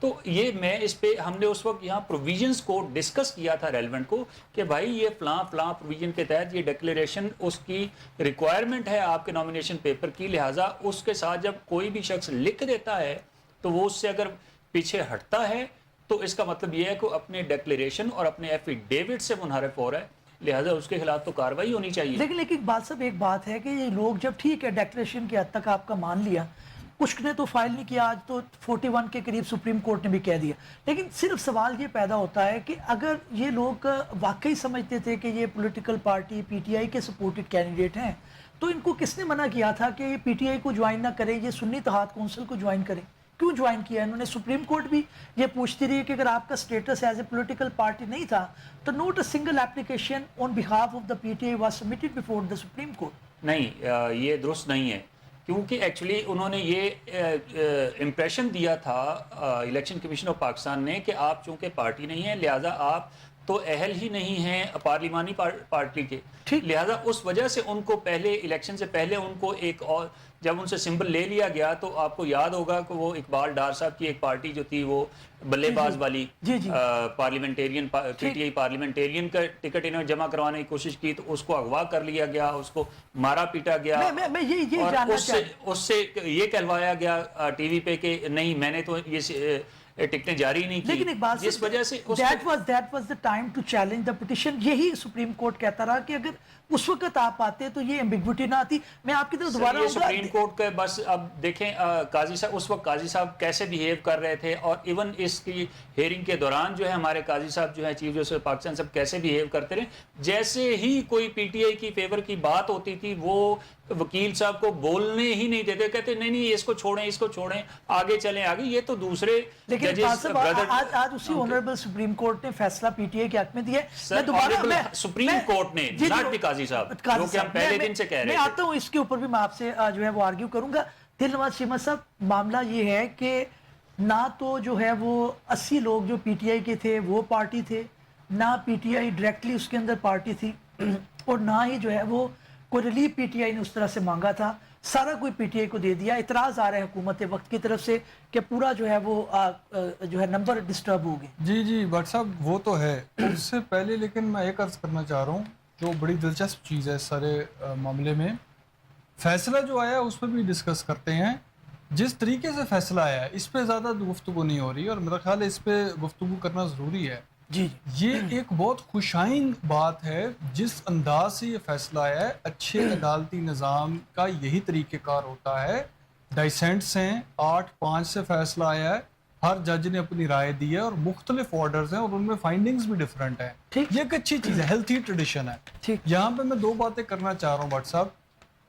تو یہ میں اس پہ ہم نے اس وقت یہاں پروویژنز کو ڈسکس کیا تھا ریلیونٹ کو کہ بھائی یہ فلاں پروویژن کے تحت یہ ڈکلیریشن اس کی ریکوائرمنٹ ہے آپ کے نامینیشن پیپر کی، لہٰذا اس کے ساتھ جب کوئی بھی شخص لکھ دیتا ہے تو وہ اس سے اگر پیچھے ہٹتا ہے تو اس کا مطلب یہ ہے کہ اپنے ڈکلیریشن اور اپنے ایفیڈیوٹ سے منحرف ہو رہا ہے، لہٰذا اس کے خلاف تو کارروائی ہونی چاہیے۔ لیکن ایک بات صاحب، ایک بات ہے کہ یہ لوگ جب ٹھیک ہے ڈیکلیریشن کی حد تک آپ کا مان لیا، کچھ نے تو فائل نہیں کیا، آج تو 41 کے قریب سپریم کورٹ نے بھی کہہ دیا، لیکن صرف سوال یہ پیدا ہوتا ہے کہ اگر یہ لوگ واقعی سمجھتے تھے کہ یہ پولیٹیکل پارٹی پی ٹی آئی کے سپورٹڈ کینڈیڈیٹ ہیں تو ان کو کس نے منع کیا تھا کہ یہ پی ٹی آئی کو جوائن نہ کریں، یہ سنی اتحاد کونسل کو جوائن کریں؟ کیوں جوائن کیا انہوں نے؟ سپریم کورٹ بھی یہ پوچھتی رہی کہ اگر آپ کا status as a political party نہیں تھا تو not a single application on behalf of the P T I was submitted before the supreme court. نہیں، یہ درست نہیں ہے، کیونکہ ایکچولی انہوں نے یہ امپریشن دیا تھا الیکشن کمیشن آف پاکستان نے کہ آپ چونکہ پارٹی نہیں ہیں لہٰذا آپ تو اہل ہی نہیں ہیں پارلیمانی پارٹی کے، لہٰذا اس وجہ سے ان کو پہلے الیکشن سے پہلے ان کو ایک اور جب ان سے سمبل لے لیا گیا تو آپ کو یاد ہوگا کہ وہ اقبال ڈار صاحب کی ایک پارٹی جو تھی وہ بلے باز والی پارلیمنٹیرین پی ٹی آئی پارلیمنٹیرین کا ٹکٹ انہوں نے جمع کروانے کی کوشش کی تو اس کو اغوا کر لیا گیا، اس کو مارا پیٹا گیا، اور اس سے یہ کہلوایا گیا ٹی وی پہ کہ نہیں میں نے تو یہ ٹکٹیں جاری نہیں کی، لیکن ایک بات جس وجہ سے that was the time to challenge the petition۔ یہی سپریم کورٹ کہتا رہا کہ اگر اس وقت آپ آتے تو یہ ایمبیگوٹی نہ آتی۔ میں آپ کی طرف دوبارہ یہ سپریم کورٹ کا بس اب دیکھیں قاضی صاحب اس وقت قاضی صاحب کیسے بیہیو کر رہے تھے، اور ایون اس کی ہیئرنگ کے دوران جو ہے ہمارے قاضی صاحب جو ہے چیف جسٹس پاکستان صاحب کیسے بیہیو کرتے رہے، جیسے ہی کوئی پی ٹی آئی کی فیور کی بات ہوتی تھی وہ وکیل صاحب کو بولنے ہی نہیں دیتے، کہتے نہیں اس کو چھوڑیں آگے چلیں آگے، یہ تو دوسرے ججز۔ آج اسی آنریبل سپریم کورٹ نے فیصلہ پی ٹی آئی کے حق میں دیا ہے۔ سپریم کورٹ نے، ناٹ دی قاضی صاحب، جو کہ ہم پہلے دن سے کہہ رہے میں تھے۔ آتا ہوں اس کے اوپر بھی میں آپ سے جو ہے وہ آرگیو کروں گا۔ دل نواز شیمت صاحب، معاملہ یہ ہے کہ نہ تو جو ہے وہ 80 لوگ جو پی ٹی آئی کے تھے وہ پارٹی تھے، نہ پی ٹی آئی ڈائریکٹلی اس کے اندر پارٹی تھی، اور نہ ہی جو ہے وہ کوئی ریلیف پی ٹی آئی نے اس طرح سے مانگا تھا، سارا کوئی پی ٹی آئی کو دے دیا۔ اعتراض آ رہا ہے حکومت وقت کی طرف سے کہ پورا جو ہے وہ جو ہے نمبر ڈسٹرب ہو گئے۔ جی بٹ صاحب وہ تو ہے، اس سے پہلے لیکن میں ایک عرض کرنا چاہ رہا ہوں جو بڑی دلچسپ چیز ہے اس سارے معاملے میں، فیصلہ جو آیا اس پہ بھی ڈسکس کرتے ہیں۔ جس طریقے سے فیصلہ آیا ہے اس پہ زیادہ گفتگو نہیں ہو رہی، اور میرا خیال ہے اس پہ گفتگو کرنا ضروری ہے۔ یہ ایک بہت خوشائن بات ہے جس انداز سے یہ فیصلہ آیا ہے۔ اچھے عدالتی نظام کا یہی طریقہ کار ہوتا ہے، ڈائسینٹس ہیں، 8-5 سے فیصلہ آیا ہے، ہر جج نے اپنی رائے دی ہے اور مختلف آرڈرز ہیں اور ان میں فائنڈنگز بھی ڈیفرنٹ ہیں۔ یہ ایک اچھی چیز ہے، ہیلتھی ٹریڈیشن ہے۔ یہاں پہ میں 2 باتیں کرنا چاہ رہا ہوں بٹ صاحب۔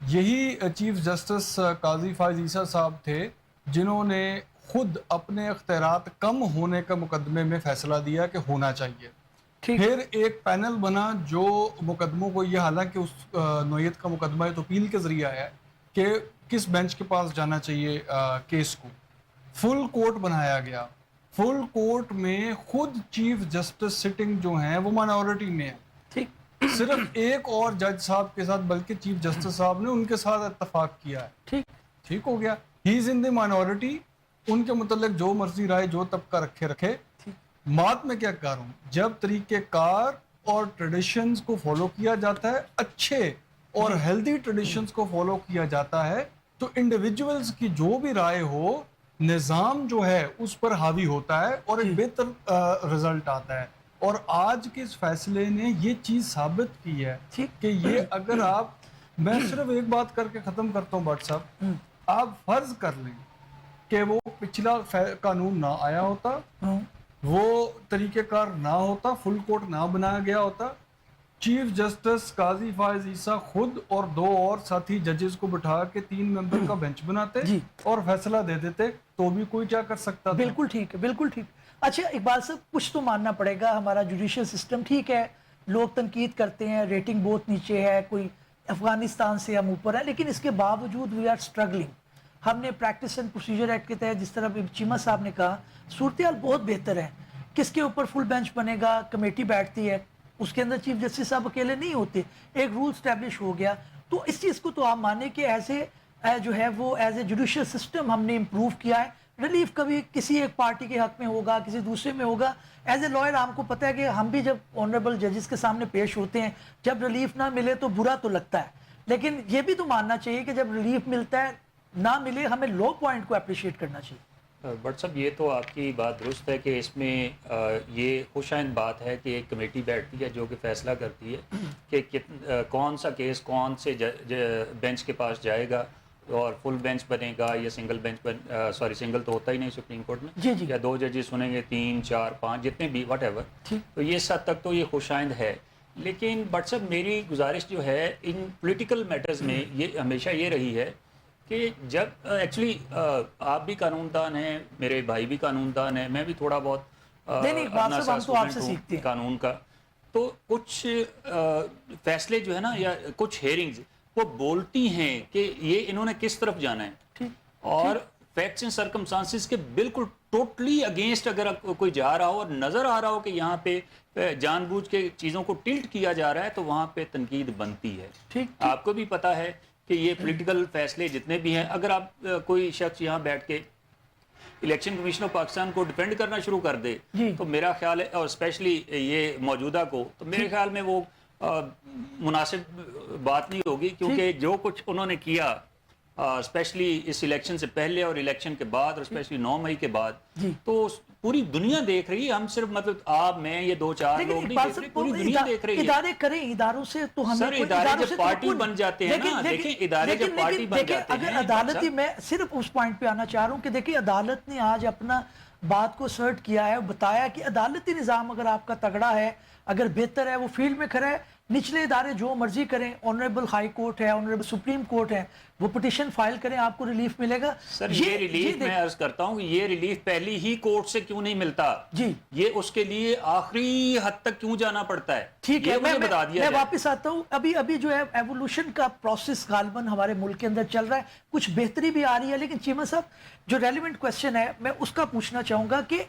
یہی چیف جسٹس قاضی فائز عیسیٰ صاحب تھے جنہوں نے خود اپنے اختیارات کم ہونے کا مقدمے میں فیصلہ دیا کہ ہونا چاہیے۔ پھر ایک پینل بنا جو مقدموں کو، یہ حالانکہ اس نوعیت کا مقدمہ ہے تو اپیل کے ذریعے آیا ہے کہ کس بینچ کے پاس جانا چاہیے کیس کو، فل کورٹ بنایا گیا۔ فل کورٹ میں خود چیف جسٹس سٹنگ جو ہیں وہ مائنورٹی میں ہیں، صرف ایک اور جج صاحب کے ساتھ، بلکہ چیف جسٹس صاحب نے ان کے ساتھ اتفاق کیا ہے۔ ٹھیک ہو گیا، ہی از ان دی مائنورٹی، ان کے متعلق جو مرضی رائے جو طبقہ رکھے۔ بات میں کیا کر رہا ہوں، جب طریقہ کار اور ٹریڈیشنز کو فالو کیا جاتا ہے، اچھے اور ہیلدی ٹریڈیشنز کو فالو کیا جاتا ہے، تو انڈیویجولز کی جو بھی رائے ہو، نظام جو ہے اس پر حاوی ہوتا ہے اور ایک بہتر رزلٹ آتا ہے۔ اور آج کے اس فیصلے نے یہ چیز ثابت کی ہے کہ یہ اگر میں صرف ایک بات کر کے ختم کرتا ہوں بٹ صاحب، آپ فرض کر لیں کہ وہ پچھلا قانون نہ آیا ہوتا، وہ طریقہ کار نہ ہوتا، فل کورٹ نہ بنایا گیا ہوتا، چیف جسٹس قاضی فائز عیسیٰ خود اور 2 اور ساتھی ججز کو بٹھا کے 3 ممبر کا بینچ بناتے اور فیصلہ دے دیتے تو بھی کوئی کیا کر سکتا تھا۔ بالکل ٹھیک ہے، بالکل ٹھیک۔ اچھا اقبال صاحب، کچھ تو ماننا پڑے گا، ہمارا جوڈیشل سسٹم ٹھیک ہے، لوگ تنقید کرتے ہیں، ریٹنگ بہت نیچے ہے، کوئی افغانستان سے ہم اوپر ہے، لیکن اس کے باوجود وی آر اسٹرگلنگ۔ ہم نے پریکٹس اینڈ پروسیجر ایکٹ کے تحت جس طرح چیمہ صاحب نے کہا، صورتحال بہت بہتر ہے۔ کس کے اوپر فل بینچ بنے گا، کمیٹی بیٹھتی ہے، اس کے اندر چیف جسٹس صاحب اکیلے نہیں ہوتے، ایک رول اسٹیبلش ہو گیا۔ تو اس چیز کو تو آپ مانیں کہ ایز اے جو ہے وہ ایز اے جوڈیشل سسٹم ہم نے امپروو کیا ہے، ریلیف کبھی کسی ایک پارٹی کے حق میں ہوگا, کسی دوسرے میں ہوگا. ایز اے لائر آپ کو پتہ ہے کہ ہم بھی جب آنریبل ججز کے سامنے پیش ہوتے ہیں, جب ریلیف نہ ملے تو برا تو لگتا ہے, لیکن یہ بھی تو ماننا چاہیے کہ جب ریلیف ملتا ہے نہ ملے ہمیں لو پوائنٹ کو اپریشیٹ کرنا چاہیے. بٹ صاحب یہ تو آپ کی بات درست ہے کہ اس میں یہ خوش آئند بات ہے کہ ایک کمیٹی بیٹھتی ہے جو کہ فیصلہ کرتی ہے کہ کون سا کیس کون سے بینچ کے پاس جائے گا اور فل بینچ بنے گا یا سنگل بینچ سنگل تو ہوتا ہی نہیں سپریم کورٹ میں, یا 2 ججز سنیں گے, 3 4 5 جتنے بھی واٹ ایور. تو یہ حد تک تو یہ خوش آئند ہے. لیکن بٹ صاحب میری گزارش جو ہے ان پولیٹیکل میٹرز میں یہ ہمیشہ یہ رہی ہے کہ جب ایکچولی آپ بھی قانون دان ہیں, میرے بھائی بھی قانون دان ہیں, میں بھی تھوڑا بہت اپنا ساتھ اسٹوڈنٹ ہوں قانون کا, تو کچھ فیصلے جو ہے نا یا کچھ ہیئرنگز وہ بولتی ہیں کہ یہ انہوں نے کس طرف جانا ہے, اور فیکٹس اینڈ سرکمسٹانسز کے بالکل ٹوٹلی اگینسٹ اگر کوئی جا رہا ہو اور نظر آ رہا ہو کہ یہاں پہ جان بوجھ کے چیزوں کو ٹلٹ کیا جا رہا ہے تو وہاں پہ تنقید بنتی ہے. آپ کو بھی پتا ہے کہ یہ پولیٹیکل فیصلے جتنے بھی ہیں, اگر آپ کوئی شخص یہاں بیٹھ کے الیکشن کمیشن آف پاکستان کو ڈیفینڈ کرنا شروع کر دے تو میرا خیال ہے, اور اسپیشلی یہ موجودہ کو, تو میرے خیال میں وہ مناسب بات نہیں ہوگی, کیونکہ جو کچھ انہوں نے کیا اسپیشلی اس الیکشن سے پہلے اور الیکشن کے بعد اور اسپیشلی 9 مئی کے بعد, تو پوری دنیا دیکھ رہی ہے. ہم صرف مطلب آپ میں یہ 2-4 لوگ نہیں دیکھ رہے, پوری دنیا دیکھ رہی ہے. ادارے کریں, اداروں سے تو ہمیں سر ادارے جب پارٹی بن جاتے ہیں نا, دیکھیں ادارے جب پارٹی بن جاتے ہیں, اگر عدالتی, میں صرف اس پوائنٹ پہ آنا چاہ رہا ہوں کہ دیکھیں عدالت نے آج اپنا بات کو سرٹ کیا ہے, بتایا کہ عدالتی نظام اگر آپ کا تگڑا ہے, اگر بہتر ہے, وہ فیلڈ میں کھڑا ہے, نچلے ادارے جو مرضی کریں, آنریبل ہائی کورٹ ہے, آنریبل سپریم کورٹ ہے, وہ پٹیشن فائل کریں, آپ کو ریلیف ملے گا. سر یہ ریلیف میں عرض کرتا ہوں کہ یہ ریلیف پہلی ہی کورٹ سے کیوں نہیں ملتا, یہ اس کے لیے آخری حد تک کیوں جانا پڑتا ہے. ٹھیک ہے, میں واپس آتا ہوں. ابھی جو ہے ایوولوشن کا پروسیس غالباً ہمارے ملک کے اندر چل رہا ہے, کچھ بہتری بھی آ رہی ہے, لیکن چیمہ صاحب جو ریلیونٹ کوشچن ہے میں اس کا پوچھنا چاہوں گا کہ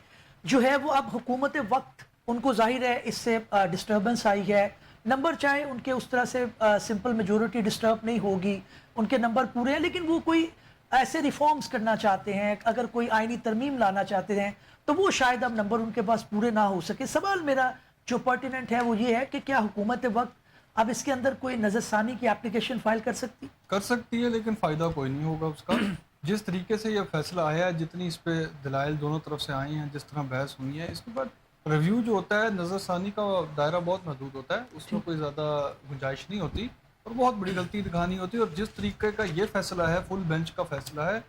جو ہے وہ اب حکومت وقت, ان کو ظاہر ہے اس سے ڈسٹربنس آئی ہے, نمبر چاہے ان کے اس طرح سے سمپل میجورٹی ڈسٹرب نہیں ہوگی, ان کے نمبر پورے ہیں, لیکن وہ کوئی ایسے ریفارمز کرنا چاہتے ہیں, اگر کوئی آئینی ترمیم لانا چاہتے ہیں تو وہ شاید اب نمبر ان کے پاس پورے نہ ہو سکے. سوال میرا جو پرٹیننٹ ہے وہ یہ ہے کہ کیا حکومت وقت اب اس کے اندر کوئی نظر ثانی کی اپلیکیشن فائل کر سکتی ہے, لیکن فائدہ کوئی نہیں ہوگا اس کا. جس طریقے سے یہ فیصلہ آیا ہے, جتنی اس پہ دلائل دونوں طرف سے آئی ہیں, جس طرح بحث ہوئی ہے, اس کے بعد ریویو جو ہوتا ہے, نظر ثانی کا دائرہ بہت محدود ہوتا ہے, اس میں کوئی زیادہ گنجائش نہیں ہوتی اور بہت بڑی غلطی دکھانی ہوتی ہے. اور جس طریقے کا یہ فیصلہ ہے, فل بینچ کا فیصلہ ہے,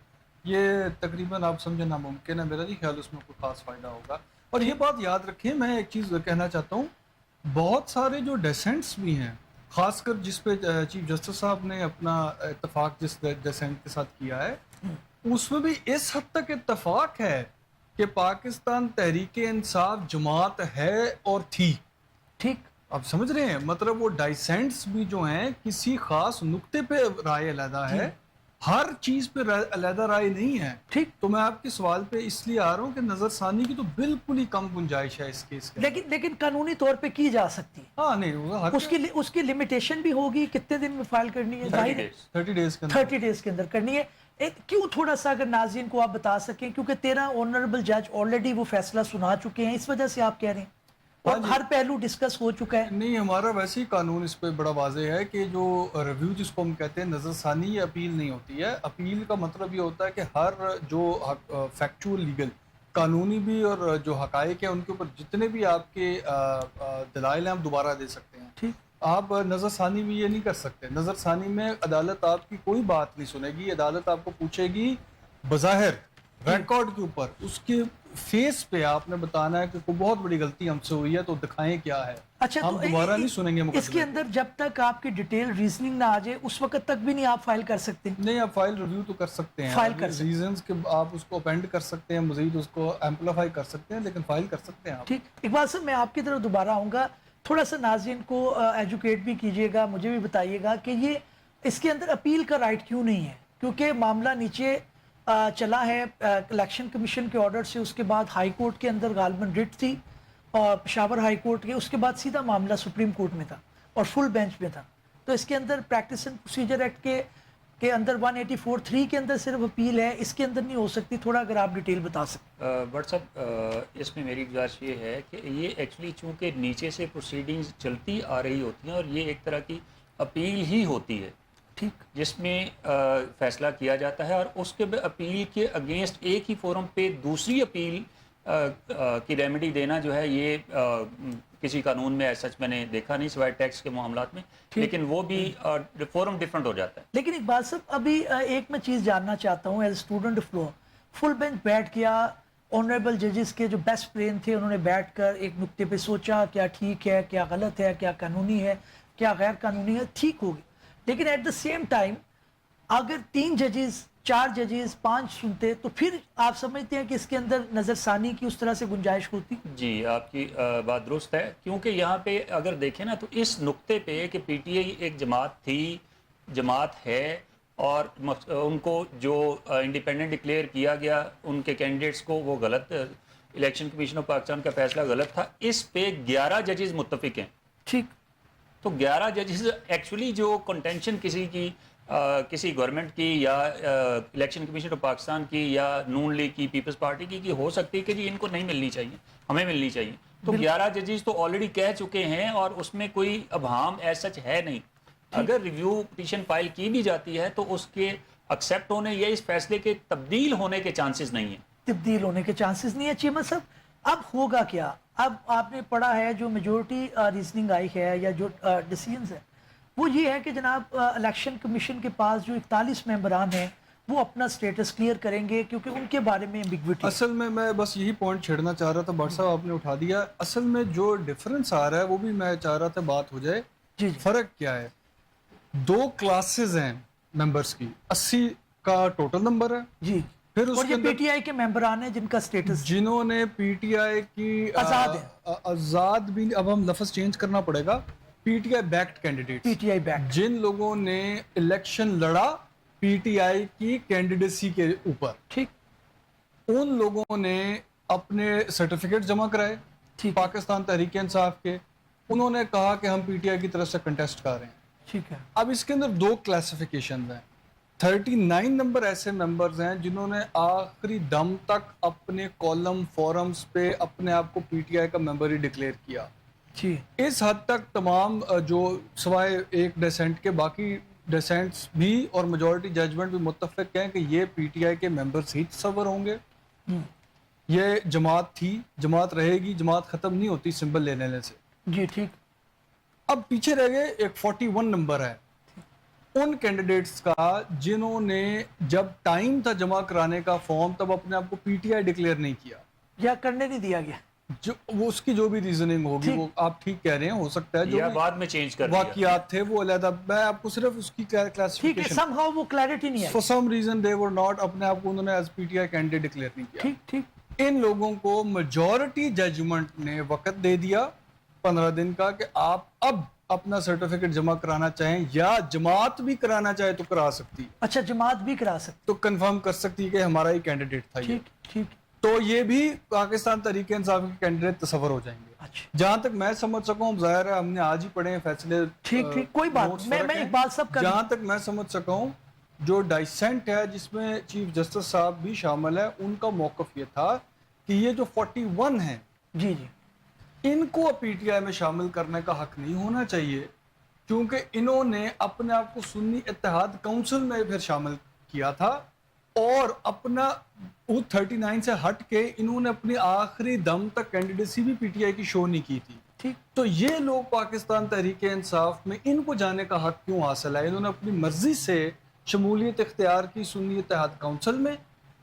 یہ تقریباً آپ سمجھے ناممکن ہے. میرا نہیں خیال اس میں کوئی خاص فائدہ ہوگا. اور یہ بات یاد رکھیں, میں ایک چیز کہنا چاہتا ہوں, بہت سارے جو ڈیسنٹس بھی ہیں, خاص کر جس پہ چیف جسٹس صاحب نے اپنا اتفاق جس ڈیسنٹ کے ساتھ کیا ہے, اس میں بھی اس حد تک اتفاق ہے کہ پاکستان تحریک انصاف جماعت ہے اور تھی. ٹھیک, آپ سمجھ رہے ہیں, مطلب وہ ڈائسینٹس بھی جو ہیں کسی خاص نقطے پہ رائے علیحدہ ہے, ہر چیز پہ علیحدہ رائے نہیں ہے. ٹھیک, تو میں آپ کے سوال پہ اس لیے آ رہا ہوں کہ نظر ثانی کی تو بالکل ہی کم گنجائش ہے اس کیس کے, لیکن قانونی طور پہ کی جا سکتی ہے. ہاں نہیں, اس کی لمیٹیشن بھی ہوگی, کتنے دن میں فائل کرنی ہے, 30 ڈیز کے اندر کرنی ہے. کیوں تھوڑا سا اگر ناظرین کو آپ بتا سکیں, کیونکہ 13 آنریبل جج آلریڈی وہ فیصلہ سنا چکے ہیں, اس وجہ سے آپ کہہ رہے ہیں, اور ہر پہلو ڈسکس ہو چکا ہے. نہیں, ہمارا ویسے ہی قانون اس پہ بڑا واضح ہے کہ جو ریویو جس کو ہم کہتے ہیں نظر ثانی, یہ اپیل نہیں ہوتی ہے. اپیل کا مطلب یہ ہوتا ہے کہ ہر جو فیکچول لیگل قانونی بھی اور جو حقائق ہیں ان کے اوپر جتنے بھی آپ کے دلائل ہیں ہم دوبارہ دے سکتے ہیں. ٹھیک, آپ نظر ثانی بھی یہ نہیں کر سکتے. نظر ثانی میں عدالت آپ کی کوئی بات نہیں سنے گی, عدالت آپ کو پوچھے گی بظاہر ریکارڈ کے اوپر, اس کے فیس پہ آپ نے بتانا ہے کہ کوئی بہت بڑی غلطی ہم سے ہوئی ہے تو دکھائیں کیا ہے. اچھا, ہم دوبارہ نہیں سنیں گے. اس کے اندر جب تک آپ کی ڈیٹیل ریزننگ نہ آ جائے اس وقت تک بھی نہیں آپ فائل کر سکتے. نہیں, آپ فائل ریویو تو کر سکتے ہیں, فائل کر ریزنز کے آپ اس کو اپینڈ کر سکتے ہیں, مزید اس کو ایمپلیفائی کر سکتے ہیں, لیکن فائل کر سکتے ہیں آپ. ٹھیک, اقبال صاحب میں آپ کی طرف دوبارہ آؤں گا, تھوڑا سا ناظرین کو ایجوکیٹ بھی کیجیے گا, مجھے بھی بتائیے گا کہ یہ اس کے اندر اپیل کا رائٹ کیوں نہیں ہے, کیونکہ معاملہ نیچے چلا ہے الیکشن کمیشن کے آرڈر سے, اس کے بعد ہائی کورٹ کے اندر غالباً رٹ تھی اور پشاور ہائی کورٹ کے, اس کے بعد سیدھا معاملہ سپریم کورٹ میں تھا اور فل بینچ میں تھا. تو اس کے اندر پریکٹس اینڈ پروسیجر ایکٹ کے کہ اندر 184(3) کے اندر صرف اپیل ہے, اس کے اندر نہیں ہو سکتی؟ تھوڑا اگر آپ ڈیٹیل بتا سکیں. بٹ صاحب اس میں میری گزارش یہ ہے کہ یہ ایکچولی چونکہ نیچے سے پروسیڈنگز چلتی آ رہی ہوتی ہیں اور یہ ایک طرح کی اپیل ہی ہوتی ہے, ٹھیک, جس میں فیصلہ کیا جاتا ہے, اور اس کے اپیل کے اگینسٹ ایک ہی فورم پہ دوسری اپیل کی ریمیڈی دینا جو ہے یہ کسی قانون میں سچ میں نے دیکھا نہیں سوائے ٹیکس کے معاملات میں, لیکن وہ بھی فورم ڈفرنٹ ہو جاتا ہے. لیکن اقبال صاحب ابھی ایک میں چیز جاننا چاہتا ہوں as student of law. Full bench بیٹھ گیا, آنریبل ججز کے جو بیسٹ برین تھے انہوں نے بیٹھ کر ایک نقطے پہ سوچا کیا ٹھیک ہے, کیا غلط ہے, کیا قانونی ہے, کیا غیر قانونی ہے, ٹھیک ہوگی. لیکن ایٹ دا سیم ٹائم اگر 3 ججز 4 ججز 5 سنتے تو پھر آپ سمجھتے ہیں کہ اس کے اندر نظر ثانی کی اس طرح سے گنجائش ہوتی؟ جی آپ کی بات درست ہے, کیونکہ یہاں پہ اگر دیکھیں نا تو اس نقطے پہ کہ پی ٹی آئی ایک جماعت تھی, جماعت ہے, اور ان کو جو انڈیپینڈنٹ ڈکلیئر کیا گیا ان کے کینڈیڈیٹس کو وہ غلط, الیکشن کمیشن آف پاکستان کا فیصلہ غلط تھا, اس پہ 11 ججز متفق ہیں. ٹھیک, تو 11 ججز ایکچولی جو کنٹینشن کسی گورنمنٹ کی یا الیکشن کمیشن آف پاکستان کی یا نون لیگ کی, پیپلز پارٹی کی ہو سکتی ہے کہ جی ان کو نہیں ملنی چاہیے, ہمیں ملنی چاہیے. تو 11 ججز تو آلریڈی کہہ چکے ہیں اور اس میں کوئی ابہام ایز سچ ہے نہیں. اگر ریویو پٹیشن فائل کی بھی جاتی ہے تو اس کے ایکسیپٹ ہونے یا اس فیصلے کے تبدیل ہونے کے چانسز نہیں ہیں. تبدیل ہونے کے چانسز نہیں ہے. چیمہ صاحب اب ہوگا کیا؟ اب آپ نے پڑھا ہے جو میجورٹی ریزننگ آئی ہے یا جو ڈیسیژنز ہے وہ یہ ہے کہ جناب الیکشن کمیشن کے پاس جو 41 ممبران ہیں وہ اپنا سٹیٹس کلیئر کریں گے کیونکہ ان کے بارے میں ایمبیگوٹی. اصل میں بس یہی پوائنٹ چھیڑنا چاہ رہا تھا, بٹ صاحب آپ نے اٹھا دیا. اصل میں جو ڈفرنس آ رہا ہے وہ بھی میں چاہ رہا تھا بات ہو جائے. جی فرق کیا ہے؟ 2 کلاسز ہیں ممبرس کی, 80 کا ٹوٹل نمبر ہے. جی, پھر اس اور کے یہ پی ٹی آئی کے ممبران ہیں جن کا سٹیٹس جنہوں نے پی ٹی آئی کی آزاد ہے, آزاد بھی, اب ہم لفظ چینج کرنا پڑے گا, P T I backed candidate, P T I back, جن لوگوں نے الیکشن لڑا پی ٹی آئی کی کینڈیڈیسی کے اوپر, ٹھیک, ان لوگوں نے اپنے سرٹیفکیٹ جمع کرائے پاکستان تحریک انصاف کے. انہوں نے کہا کہ ہم پی ٹی آئی کی طرف سے کنٹیسٹ کر رہے ہیں. ٹھیک ہے. اب اس کے اندر 2 کلاسیفیکیشنز ہیں. 39 نمبر ایسے ممبرز ہیں جنہوں نے آخری دم تک اپنے کالم فورمز پہ اپنے آپ کو پی ٹی آئی کا ممبر ہی ڈکلیئر کیا. جی, اس حد تک تمام جو سوائے ایک ڈیسینٹ کے باقی ڈیسینٹس بھی اور میجورٹی ججمنٹ بھی متفق ہیں کہ یہ پی ٹی آئی کے ممبرز ہی تصور ہوں گے. یہ جماعت تھی, جماعت رہے گی, جماعت ختم نہیں ہوتی سمبل لینے سے. جی ٹھیک. اب پیچھے رہ گئے ایک 41 نمبر ہے ان کینڈیڈیٹس کا جنہوں نے جب ٹائم تھا جمع کرانے کا فارم تب اپنے آپ کو پی ٹی آئی ڈکلیئر نہیں کیا یا کرنے نہیں دیا گیا. جو وہ اس کی جو بھی ریزننگ ہوگی وہ آپ ٹھیک کہہ رہے ہیں, ہو سکتا ہے جو یا بعد میں چینج کر دیا. واقعات تھے وہ علیحدہ, میں آپ کو صرف اس کی ٹھیک ہے, کلاسیفیکیشن سم ہاؤ وہ کلیئرٹی نہیں ہے. For some reason they were not, اپنے آپ کو انہوں نے ایز پی ٹی آئی کینڈیڈیٹ ڈکلیئر نہیں کیا. ٹھیک ٹھیک. ان لوگوں کو میجورٹی ججمنٹ نے وقت دے دیا 15 دن کا کہ آپ اب اپنا سرٹیفکیٹ جمع کرانا چاہیں یا جماعت بھی کرانا چاہے تو کرا سکتی, اچھا جماعت بھی کرا سکتی, تو کنفرم کر سکتی کہ ہمارا ہی کینڈیڈیٹ تھا. ٹھیک ٹھیک. تو یہ بھی پاکستان تحریک انصاف کے کینڈیڈیٹ تصور ہو جائیں گے. اچھا جہاں تک میں سمجھ سکا ہوں, ظاہر ہے ہم نے آج ہی پڑھے ہیں فیصلے, ٹھیک ٹھیک, کوئی بات میں اقبال صاحب کا جہاں تک میں سمجھ سکا ہوں جو ڈائسینٹ ہے جس میں چیف جسٹس صاحب بھی شامل ہے, ان کا موقف یہ تھا کہ یہ جو 41 ہیں جی جی ان کو پی ٹی آئی میں شامل کرنے کا حق نہیں ہونا چاہیے, کیونکہ انہوں نے اپنے آپ کو سنی اتحاد کونسل میں پھر شامل کیا تھا اور اپنا 39 سے ہٹ کے انہوں نے اپنی آخری دم تک کینڈیڈیسی بھی پی ٹی آئی کی شو نہیں کی تھی. ٹھیک. تو یہ لوگ پاکستان تحریک انصاف میں ان کو جانے کا حق کیوں حاصل ہے؟ انہوں نے اپنی مرضی سے شمولیت اختیار کی سنی اتحاد کونسل میں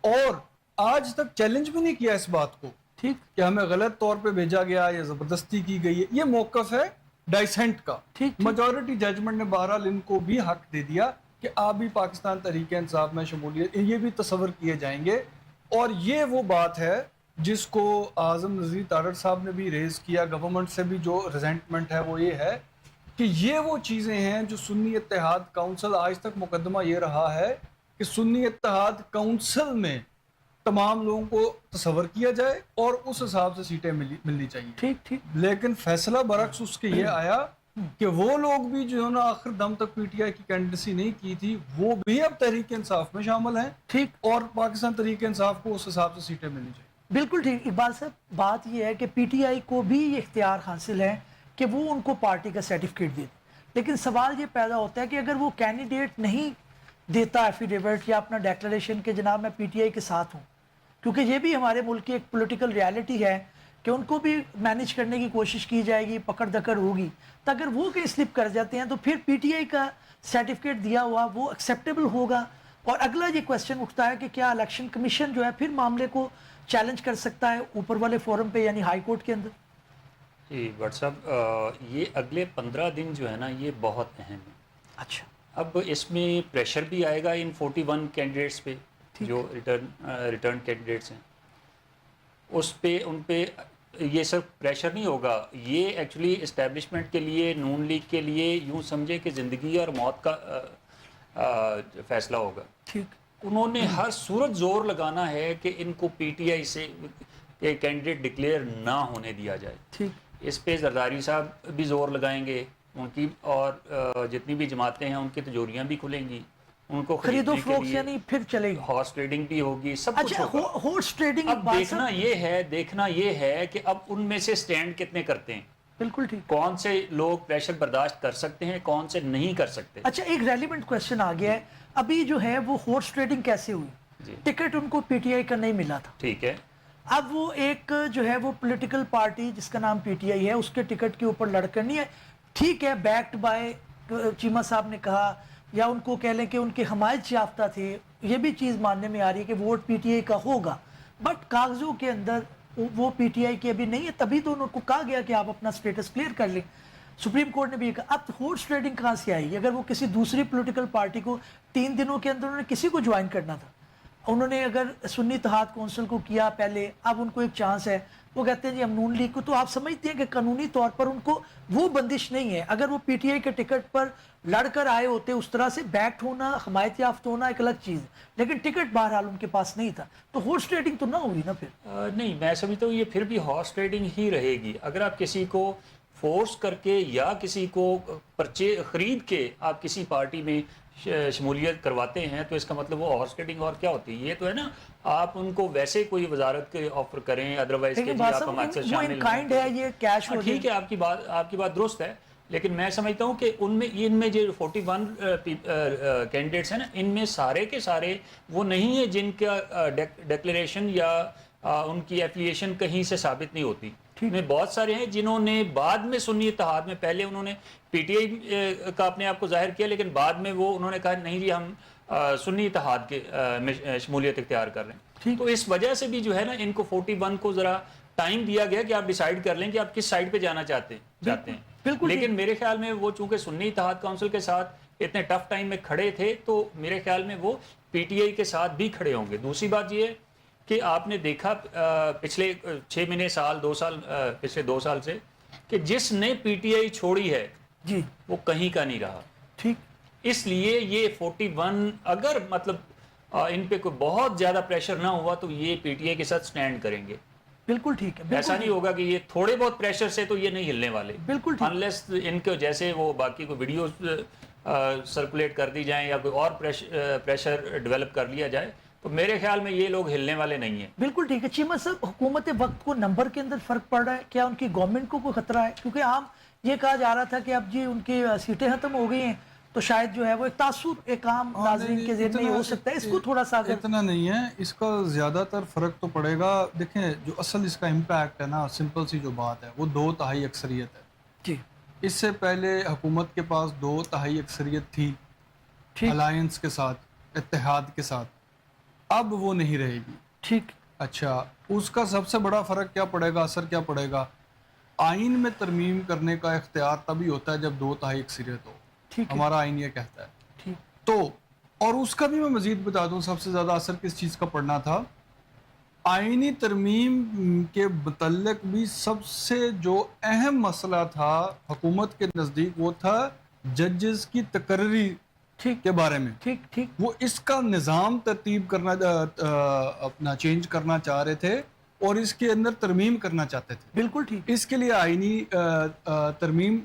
اور آج تک چیلنج بھی نہیں کیا اس بات کو ٹھیک کہ ہمیں غلط طور پہ بھیجا گیا یا زبردستی کی گئی ہے. یہ موقف ہے ڈائسینٹ کا. میجورٹی ججمنٹ نے بہرحال ان کو بھی حق دے دیا کہ آپ بھی پاکستان تحریک انصاف میں شمولیت, یہ بھی تصور کیے جائیں گے. اور یہ وہ بات ہے جس کو اعظم نذیر تارڑ صاحب نے بھی ریز کیا, گورنمنٹ سے بھی جو ریزنٹمنٹ ہے وہ یہ ہے کہ یہ وہ چیزیں ہیں جو سنی اتحاد کونسل, آج تک مقدمہ یہ رہا ہے کہ سنی اتحاد کونسل میں تمام لوگوں کو تصور کیا جائے اور اس حساب سے سیٹیں ملنی چاہیے. ٹھیک ٹھیک. لیکن فیصلہ برعکس اس کے یہ آیا کہ وہ لوگ بھی جو نا آخر دم تک پی ٹی آئی کی کینڈیڈیسی نہیں کی تھی وہ بھی اب تحریک انصاف میں شامل ہیں. ٹھیک. اور پاکستان تحریک انصاف کو اس حساب سے سیٹیں ملنی چاہیے. بالکل ٹھیک. اقبال صاحب بات یہ ہے کہ پی ٹی آئی کو بھی یہ اختیار حاصل ہے کہ وہ ان کو پارٹی کا سرٹیفکیٹ دے دے، لیکن سوال یہ پیدا ہوتا ہے کہ اگر وہ کینڈیڈیٹ نہیں دیتا ایفیڈیوٹ یا اپنا ڈیکلریشن کہ جناب میں پی ٹی آئی کے ساتھ ہوں، کیونکہ یہ بھی ہمارے ملک کی ایک پولیٹیکل ریالٹی ہے کہ ان کو بھی مینیج کرنے کی کوشش کی جائے گی، پکڑ دکڑ ہوگی، تو اگر وہ کہیں سلپ کر جاتے ہیں تو پھر پی ٹی آئی کا سرٹیفکیٹ دیا ہوا وہ ایکسیپٹیبل ہوگا. اور اگلا یہ کویسچن اٹھتا ہے کہ کیا الیکشن کمیشن جو ہے پھر معاملے کو چیلنج کر سکتا ہے اوپر والے فورم پہ یعنی ہائی کورٹ کے اندر؟ جی بٹ صاحب یہ اگلے 15 دن جو ہے نا یہ بہت اہم ہے. اچھا. اب اس میں پریشر بھی آئے گا ان 41 کینڈیڈیٹس پہ جو ریٹرن کینڈیڈیٹس ہیں، اس پہ ان پہ یہ صرف پریشر نہیں ہوگا، یہ ایکچولی اسٹیبلشمنٹ کے لیے، نون لیگ کے لیے یوں سمجھے کہ زندگی اور موت کا فیصلہ ہوگا. ٹھیک. انہوں نے ہر صورت زور لگانا ہے کہ ان کو پی ٹی آئی سے کینڈیڈیٹ ڈکلیئر نہ ہونے دیا جائے. ٹھیک. اس پہ زرداری صاحب بھی زور لگائیں گے ان کی، اور جتنی بھی جماعتیں ہیں ان کی تجوریاں بھی کھلیں گی، ان کو خرید و فروخت یعنی پھر چلے گی، ہارس ٹریڈنگ بھی ہوگی، سب کچھ اچھا. ہوگا. ہارس ٹریڈنگ اب دیکھنا یہ ہے کہ اب ان میں سے سٹینڈ کتنے کرتے ہیں. بالکل ٹھیک. کون سے لوگ پریشر برداشت کر سکتے ہیں، کون سے نہیں کر سکتے. اچھا ایک ریلیونٹ کویسچن آ گیا ہے، ابھی جو ہے وہ ہارس ٹریڈنگ کیسے ہوئی؟ ٹکٹ ان کو پی ٹی آئی کا نہیں ملا تھا. ٹھیک ہے. اب وہ ایک جو ہے وہ پولیٹیکل پارٹی جس کا نام پی ٹی آئی ہے اس کے ٹکٹ کے اوپر لڑ کرنی ہے. ٹھیک ہے، بیکڈ بائی چیمہ صاحب نے کہا یا ان کو کہہ لیں کہ ان کے حمایت یافتہ تھے، یہ بھی چیز ماننے میں آ رہی ہے کہ ووٹ پی ٹی آئی کا ہوگا، بٹ کاغذوں کے اندر وہ پی ٹی آئی کی ابھی نہیں ہے. تبھی تو ان کو کہا گیا کہ آپ اپنا سٹیٹس کلیئر کر لیں. سپریم کورٹ نے بھی کہا. اب ہارس ٹریڈنگ کہاں سے آئی؟ اگر وہ کسی دوسری پولیٹیکل پارٹی کو 3 دنوں کے اندر انہوں نے کسی کو جوائن کرنا تھا، انہوں نے اگر سنی اتحاد کونسل کو کیا پہلے، اب ان کو ایک چانس ہے، وہ کہتے ہیں جی ہم نون لیگ کو، تو آپ سمجھتے ہیں کہ قانونی طور پر ان کو وہ بندش نہیں ہے. اگر وہ پی ٹی آئی کے ٹکٹ پر لڑ کر آئے ہوتے اس طرح سے بیکٹ ہونا، حمایت یافت ہونا ایک الگ چیز ہے، لیکن ٹکٹ بہرحال ان کے پاس نہیں تھا، تو ہارس ٹریڈنگ تو نہ ہوئی نا پھر. نہیں، میں سمجھتا ہوں یہ پھر بھی ہارس ٹریڈنگ ہی رہے گی. اگر آپ کسی کو فورس کر کے یا کسی کو خرید کے آپ کسی پارٹی میں شمولیت کرواتے ہیں تو اس کا مطلب وہ ہارس ٹریڈنگ اور کیا ہوتی ہے. یہ تو ہے نا آپ ان کو ویسے کوئی وزارت کے آفر کریں، ادروائز کہ جی آپ ہمارے ساتھ شامل ہیں، یہ کیش ہو. ٹھیک ہے، آپ کی بات درست ہے، لیکن میں سمجھتا ہوں کہ ان میں جو 41 کینڈیڈیٹس ہیں نا، ان میں سارے کے سارے وہ نہیں ہیں جن کا ڈیکلیریشن یا ان کی ایفیلیشن کہیں سے ثابت نہیں ہوتی. میں بہت سارے ہیں جنہوں نے بعد میں سنی اتحاد میں، پہلے انہوں نے پی ٹی آئی کا اپنے آپ کو ظاہر کیا، لیکن بعد میں وہ انہوں نے کہا نہیں جی ہم سنی اتحاد کے شمولیت اختیار کر رہے ہیں. تو اس وجہ سے بھی جو ہے نا ان کو 41 کو ذرا ٹائم دیا گیا کہ آپ ڈیسائیڈ کر لیں کہ آپ کس سائڈ پہ جانا چاہتے ہیں. لیکن میرے خیال میں وہ چونکہ سنی اتحاد کونسل کے ساتھ اتنے ٹف ٹائم میں کھڑے تھے تو میرے خیال میں وہ پی ٹی آئی کے ساتھ بھی کھڑے ہوں گے. دوسری بات یہ ہے کہ آپ نے دیکھا پچھلے 6 مہینے سال 2 سال پچھلے 2 سال سے کہ جس نے پی ٹی آئی چھوڑی ہے جی وہ کہیں کا نہیں رہا. ٹھیک. اس لیے یہ 41 اگر مطلب ان پہ کوئی بہت زیادہ پریشر نہ ہوا تو یہ پی ٹی آئی کے ساتھ سٹینڈ کریں گے. بالکل ٹھیک ہے. ایسا نہیں ہوگا کہ یہ تھوڑے بہت پریشر سے تو یہ نہیں ہلنے والے. بالکل ٹھیک. انلیس ان کے جیسے وہ باقی کوئی ویڈیوز سرکولیٹ کر دی جائیں یا کوئی اور پریشر ڈیولپ کر لیا جائے تو میرے خیال میں یہ لوگ ہلنے والے نہیں ہیں. بالکل ٹھیک ہے. چیمہ صاحب حکومت وقت کو نمبر کے اندر فرق پڑ رہا ہے کیا؟ ان کی گورنمنٹ کو کوئی خطرہ ہے؟ کیونکہ عام یہ کہا جا رہا تھا کہ اب جی ان کی سیٹیں ختم ہو گئی ہیں تو شاید جو ہے وہ ایک تاثر ایک عام ناظرین کے ذہن میں ہو سکتا ہے. اس کو تھوڑا سا اتنا نہیں ہے، اس کا زیادہ تر فرق تو پڑے گا. دیکھیں جو اصل اس کا امپیکٹ ہے نا، سمپل سی جو بات ہے وہ 2/3 اکثریت ہے. جی. اس سے پہلے حکومت کے پاس 2/3 اکثریت تھی الائنس کے ساتھ، اتحاد کے ساتھ. اب وہ نہیں رہے گی. ٹھیک. اچھا اس کا سب سے بڑا فرق کیا پڑے گا، اثر کیا پڑے گا؟ آئین میں ترمیم کرنے کا اختیار تبھی ہوتا ہے جب 2/3 اکثریت ہو. ہمارا آئین یہ کہتا ہے. تو اور اس کا بھی میں مزید بتا دوں سب سے زیادہ اثر کس چیز کا پڑنا تھا. آئینی ترمیم کے متعلق بھی سب سے جو اہم مسئلہ تھا حکومت کے نزدیک وہ تھا ججز کی تقرری کے بارے میں. وہ اس کا نظام ترتیب کرنا اپنا چینج کرنا چاہ رہے تھے اور اس کے اندر ترمیم کرنا چاہتے تھے. بالکل ٹھیک. اس کے لیے آئینی ترمیم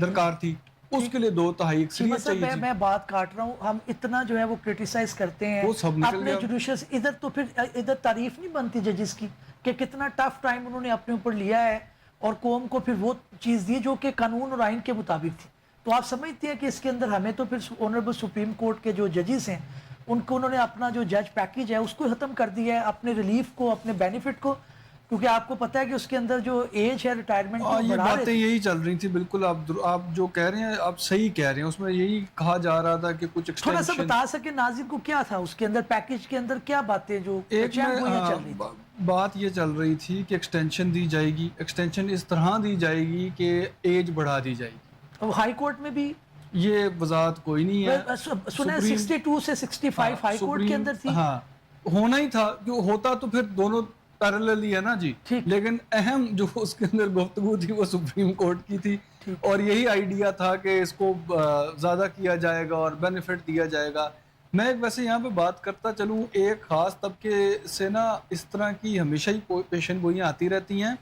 درکار تھی, اس کے لیے 2/3 اکثریت چاہیے تھی. میں بات کاٹ رہا ہوں, ہم اتنا جو ہے وہ کرٹیسائز کرتے ہیں وہ سب نکل اپنے گیا. جوڈیشل, ادھر تو پھر ادھر تعریف نہیں بنتی ججز کی کہ کتنا ٹف ٹائم انہوں نے اپنے اوپر لیا ہے اور قوم کو پھر وہ چیز دی جو کہ قانون اور آئین کے مطابق تھی. تو آپ سمجھتے ہیں کہ اس کے اندر ہمیں تو پھر آنریبل سپریم کورٹ کے جو ججز ہیں ان کو انہوں نے اپنا جو جج پیکیج ہے اس کو ختم کر دیا ہے, اپنے ریلیف کو, اپنے بینیفٹ کو, کیونکہ آپ کو پتہ ہے کہ اس کے اندر جو ایج ہے ریٹائرمنٹ کی یہ بڑھا رہے باتیں تھے. یہی چل رہی تھی. بالکل آپ جو کہہ رہے ہیں آپ صحیح کہہ رہے ہیں. اس میں یہی کہا جا رہا تھا کہ کچھ تھوڑا سا ایکسٹینشن, بتا سکے ناظرین کو کیا تھا اس کے اندر پیکیج کے اندر کیا باتیں جو ایک چند گوئیاں چل رہی میں بات یہ چل رہی تھی کہ ایکسٹینشن دی جائے گی. ایکسٹینشن اس طرح دی جائے گی کہ ایج بڑھا دی جائے گی. تھی. ہائی کورٹ میں بھی یہ وضاحت کوئی نہیں ہے. سنا 62 سے 65 ہائی کورٹ کے اندر تھی. ہاں ہونا ہی تھا, جو ہوتا تو پھر دونوں پیرلل ہے نا جی. لیکن اہم جو اس کے اندر گفتگو تھی وہ سپریم کورٹ کی تھی, اور یہی آئیڈیا تھا کہ اس کو زیادہ کیا جائے گا اور بینیفٹ دیا جائے گا. میں ایک ویسے یہاں پہ بات کرتا چلوں, ایک خاص طبقے سے نا اس طرح کی ہمیشہ ہی پیشن گوئیاں آتی رہتی ہیں,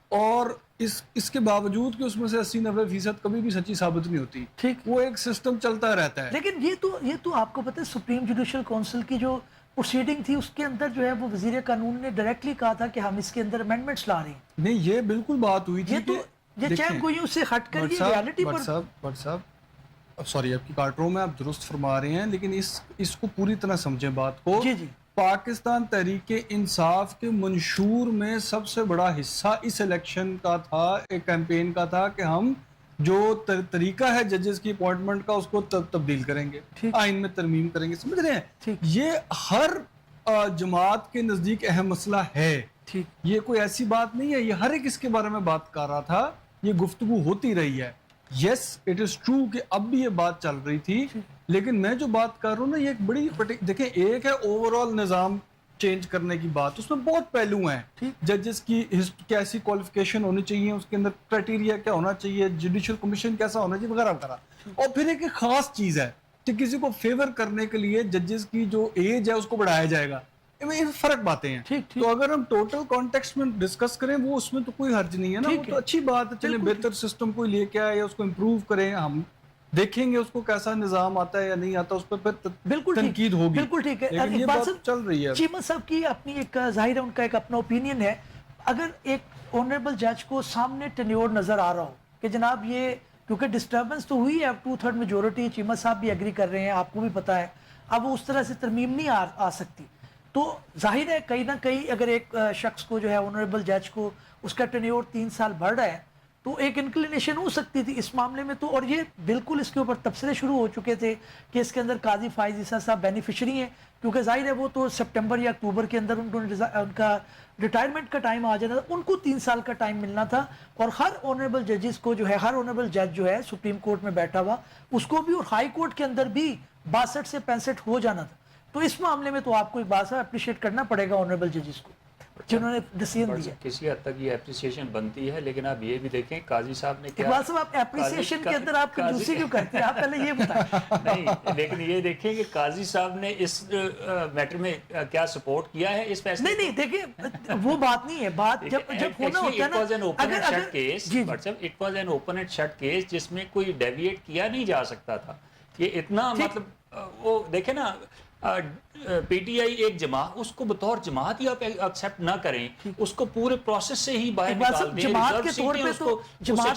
اور اس کے باوجود کہ اس میں سے 80-90% کبھی بھی سچی ثابت نہیں ہوتی. وہ ایک سسٹم چلتا رہتا ہے. لیکن یہ تو آپ کو پتہ ہے سپریم جوڈیشل کونسل کی جو پروسیڈنگ تھی اس کے اندر جو ہے وہ وزیر قانون نے ڈائریکٹلی کہا تھا کہ ہم اس کے اندر امینڈمنٹس لا رہے ہیں. نہیں یہ بالکل بات ہوئی تھی. یہ چند گوئیوں سے ہٹ کر یہ ریالٹی پر بٹ صاحب سوری آپ کی کاٹ رہا ہوں میں, آپ درست فرما رہے ہیں, لیکن اس کو پوری طرح سمجھیں بات کو. جی جی پاکستان تحریک انصاف کے منشور میں سب سے بڑا حصہ اس الیکشن کا تھا, ایک کیمپین کا تھا کہ ہم جو طریقہ ہے ججز کی اپوائنٹمنٹ کا اس کو تبدیل کریں گے, آئین میں ترمیم کریں گے. سمجھ رہے ہیں, یہ ہر جماعت کے نزدیک اہم مسئلہ ہے. یہ کوئی ایسی بات نہیں ہے, یہ ہر ایک اس کے بارے میں بات کر رہا تھا, یہ گفتگو ہوتی رہی ہے. یس اٹ از ٹرو کہ اب بھی یہ بات چل رہی تھی, لیکن میں جو بات کر رہا ہوں نا یہ ایک بڑی دیکھیں, ایک ہے اوور آل نظام چینج کرنے کی بات, اس میں بہت پہلو ہیں. ججز کی کیسی کوالیفیکیشن ہونی چاہیے, اس کے اندر کرائٹیریا کیا ہونا چاہیے, جوڈیشل کمیشن کیسا ہونا چاہیے وغیرہ وغیرہ. اور پھر ایک خاص چیز ہے کہ کسی کو فیور کرنے کے لیے ججز کی جو ایج ہے اس کو بڑھایا جائے گا. یہ فرق باتیں ہیں. تو اگر ہم ٹوٹل کانٹیکسٹ میں ڈسکس کریں وہ اس میں تو کوئی حرج نہیں ہے نا, وہ تو اچھی بات ہے. چلیں بہتر سسٹم کوئی لے کے آئے, اس کو امپروو کریں, ہم دیکھیں گے اس کو کیسا نظام آتا ہے یا نہیں آتا, اس پر پھر تنقید ہوگی. بالکل ٹھیک ہے. لیکن یہ بات چل رہی ہے. چیمہ صاحب کی اپنی ایک ظاہر ہے ان کا ایک اپنا اوپینین ہے. اگر ایک آنریبل جج کو سامنے ٹینیور نظر آ رہا ہو کہ جناب یہ, کیونکہ ڈسٹربنس تو ہوئی ہے, 2/3 میجورٹی, چیمہ صاحب بھی ایگری کر رہے ہیں, آپ کو بھی پتا ہے, اب وہ اس طرح سے ترمیم نہیں آ سکتی. تو ظاہر ہے کہیں نہ کہیں اگر ایک شخص کو جو ہے آنریبل جج کو اس کا ٹینیور 3 سال بڑھ رہا ہے تو ایک انکلینیشن ہو سکتی تھی اس معاملے میں. تو اور یہ بالکل اس کے اوپر تبصرے شروع ہو چکے تھے کہ اس کے اندر قاضی فائز عیسیٰ صاحب بینیفیشری ہیں, کیونکہ ظاہر ہے وہ تو سپٹمبر یا اکتوبر کے اندر ان کا ریٹائرمنٹ کا ٹائم آ جانا تھا, ان کو 3 سال کا ٹائم ملنا تھا. اور ہر آنریبل ججز کو جو ہے, ہر آنریبل جج جو ہے سپریم کورٹ میں بیٹھا ہوا اس کو بھی, اور ہائی کورٹ کے اندر بھی 62 سے 65 ہو جانا تھا. تو اس معاملے میں تو آپ کو ایک بات اپریشیٹ کرنا پڑے گا آنریبل ججز کو جنہوں نے ڈیسیژن دیا. کسی حد تک یہ اپریسیشن بنتی ہے, لیکن آپ یہ بھی دیکھیں قاضی صاحب نے کیا, اقبال صاحب آپ اپریسیشن کے اندر آپ کنجوسی کیوں کرتے ہیں, آپ پہلے یہ بتائیں. نہیں لیکن یہ دیکھیں کہ قاضی صاحب نے اس میٹر میں کیا سپورٹ کیا ہے اس فیصلے. نہیں دیکھیں وہ بات نہیں ہے, بات جب ہونا ہوتا ہے نا, it was an open and shut case جس میں کوئی ڈیویٹ کیا نہیں جا سکتا تھا. یہ اتنا مطلب وہ دیکھیں نا, پی ٹی آئی ایک جماعت, اس کو بطور جماعت ہی آپ ایکسیپٹ نہ کریں, اس کو پورے پروسیس سے ہی باہر نکال دیں. جماعت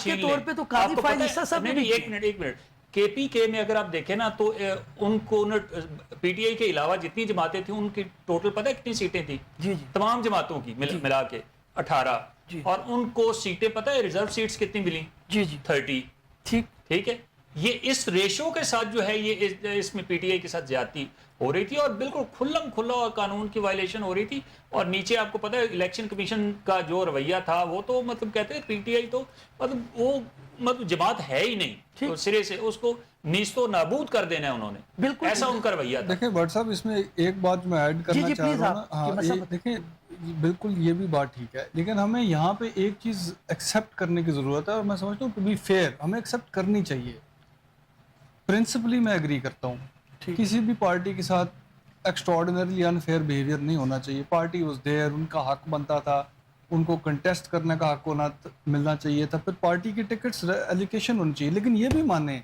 کے طور پہ تو قاضی فائز عیسیٰ صاحب نے ایک منٹ کے پی کے میں اگر آپ دیکھیں نا تو ان کو پی ٹی آئی کے علاوہ جتنی جماعتیں تھیں ان کی ٹوٹل پتہ ہے کتنی سیٹیں تھیں تمام جماعتوں کی ملا کے 18, اور ان کو سیٹیں پتہ ہے ریزرو سیٹس کتنی ملی, 30. ٹھیک ہے, یہ اس ریشو کے ساتھ جو ہے یہ اس میں پی ٹی آئی کے ساتھ زیادتی ہو رہی تھی, اور بالکل کھلا قانون کی وائلیشن ہو رہی تھی. اور نیچے آپ کو پتہ ہے الیکشن کمیشن کا جو رویہ تھا وہ تو مطلب کہتے ہیں پی ٹی آئی تو مطلب وہ مطلب جماعت ہے ہی نہیں, تو سرے سے اس کو نیست و نابود کر دینا ہے انہوں نے, بالکل ایسا ان کا رویہ تھا. دیکھیں بٹ صاحب اس میں ایک بات میں ایڈ کرنا چاہ رہا ہوں نا, دیکھیں بالکل یہ بھی بات ٹھیک ہے, لیکن ہمیں یہاں پہ ایک چیز ایکسیپٹ کرنے کی ضرورت ہے, اور میں سمجھتا ہوں ٹو بی فیئر ہمیں ایکسیپٹ کرنی چاہیے. پرنسپلی میں ایگری کرتا ہوں, کسی بھی پارٹی کے ساتھ ایکسٹراڈنریلی انفیئر بیہیویئر نہیں ہونا چاہیے. پارٹی واز دیئر, ان کا حق بنتا تھا ان کو کنٹیسٹ کرنے کا حق ملنا چاہیے تھا, پھر پارٹی کی ٹکٹس ایلوکیشن ہونی چاہیے. لیکن یہ بھی مانیں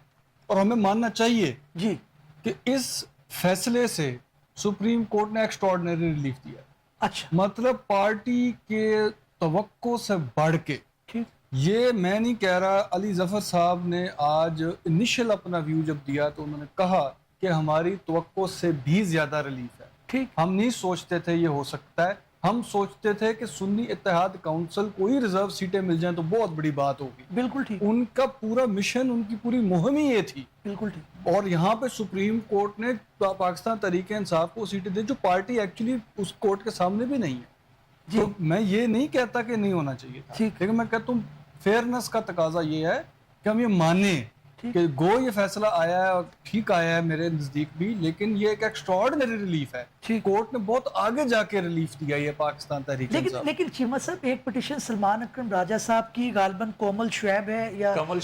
اور ہمیں ماننا چاہیے جی کہ اس فیصلے سے سپریم کورٹ نے ایکسٹراڈنری ریلیف دیا. اچھا مطلب پارٹی کے توقع سے بڑھ کے, ٹھیک یہ میں نہیں کہہ رہا, علی ظفر صاحب نے آج انیشل اپنا ویو جب دیا تو انہوں نے کہا کہ ہماری توقع سے بھی زیادہ ریلیف ہے. ٹھیک ہم نہیں سوچتے تھے یہ ہو سکتا ہے, ہم سوچتے تھے کہ سنی اتحاد کونسل کو ہی ریزرو سیٹیں مل جائیں تو بہت بڑی بات ہوگی. بالکل ٹھیک ان کا پورا مشن, ان کی پوری مہم ہی یہ تھی. بالکل ٹھیک اور یہاں پہ سپریم کورٹ نے پاکستان تحریک انصاف کو سیٹیں دی جو پارٹی ایکچولی اس کورٹ کے سامنے بھی نہیں ہے. جی تو میں یہ نہیں کہتا کہ نہیں ہونا چاہیے تھا, ٹھیک. لیکن میں کہتا ہوں فیئرنس کا تقاضا یہ ہے کہ ہم یہ مانیں ٹھیک. کہ گو یہ فیصلہ آیا ہے اور ٹھیک آیا ہے میرے نزدیک بھی, لیکن یہ ایک ایکسٹراڈنری ریلیف ہے. ٹھیک. کورٹ نے بہت آگے جا کے ریلیف دیا یہ پاکستان تحریک انصاف. لیکن چیمہ صاحب ایک پٹیشن سلمان اکرم راجہ صاحب کی غالباً کومل شعیب ہے یا کنول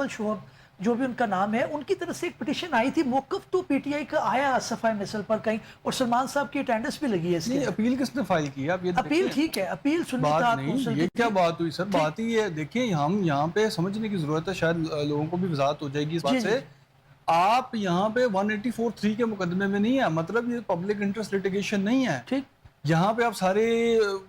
شعیب جو بھی ان کا نام ہے, ان کی طرف سے ایک پٹیشن آئی تھی. موقف تو پی ٹی آئی کا آیا صفحہ مثل پر کہیں, اور سلمان صاحب کی اٹینڈنس بھی لگی ہے اس نہیں, کے. اپیل کس نے فائل کی ہے؟ آپ یہ اپیل ٹھیک ہے, اپیل سنی بات اتحاد نہیں, کونسل یہ کی کیا تھی. بات ہوئی سر؟ بات ہی یہ دیکھیں, ہم یہاں پہ سمجھنے کی ضرورت ہے, شاید لوگوں کو بھی وضاحت ہو جائے گی اس بات سے. آپ یہاں پہ 184(3) کے مقدمے میں نہیں ہے, مطلب یہ پبلک انٹرسٹ لیٹیگیشن نہیں ہے. ٹھیک یہاں پہ آپ سارے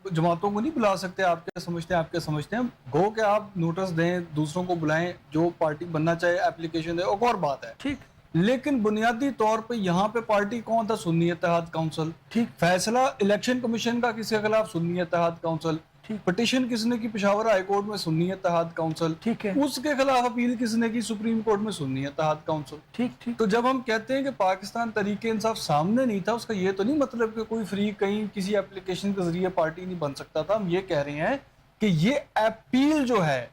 جماعتوں کو نہیں بلا سکتے. آپ کیا سمجھتے ہیں, آپ کیا سمجھتے ہیں, گو کہ آپ نوٹس دیں, دوسروں کو بلائیں, جو پارٹی بننا چاہے اپلیکیشن دے, ایک اور بات ہے. ٹھیک لیکن بنیادی طور پہ یہاں پہ پارٹی کون تھا؟ سنی اتحاد کونسل. ٹھیک فیصلہ الیکشن کمیشن کا کس کے خلاف؟ سنی اتحاد کونسل. پٹیشن کس نے کی؟ پشاور ہائی کورٹ میں سنی اتحاد کونسل. ٹھیک ہے. اس کے خلاف اپیل کس نے کی؟ سپریم کورٹ میں سنی اتحاد کونسل. ٹھیک ٹھیک. تو جب ہم کہتے ہیں کہ پاکستان تحریک انصاف سامنے نہیں تھا, اس کا یہ تو نہیں مطلب کہ کوئی فری کہیں کسی اپلیکیشن کے ذریعے پارٹی نہیں بن سکتا تھا. ہم یہ کہہ رہے ہیں کہ یہ اپیل جو ہے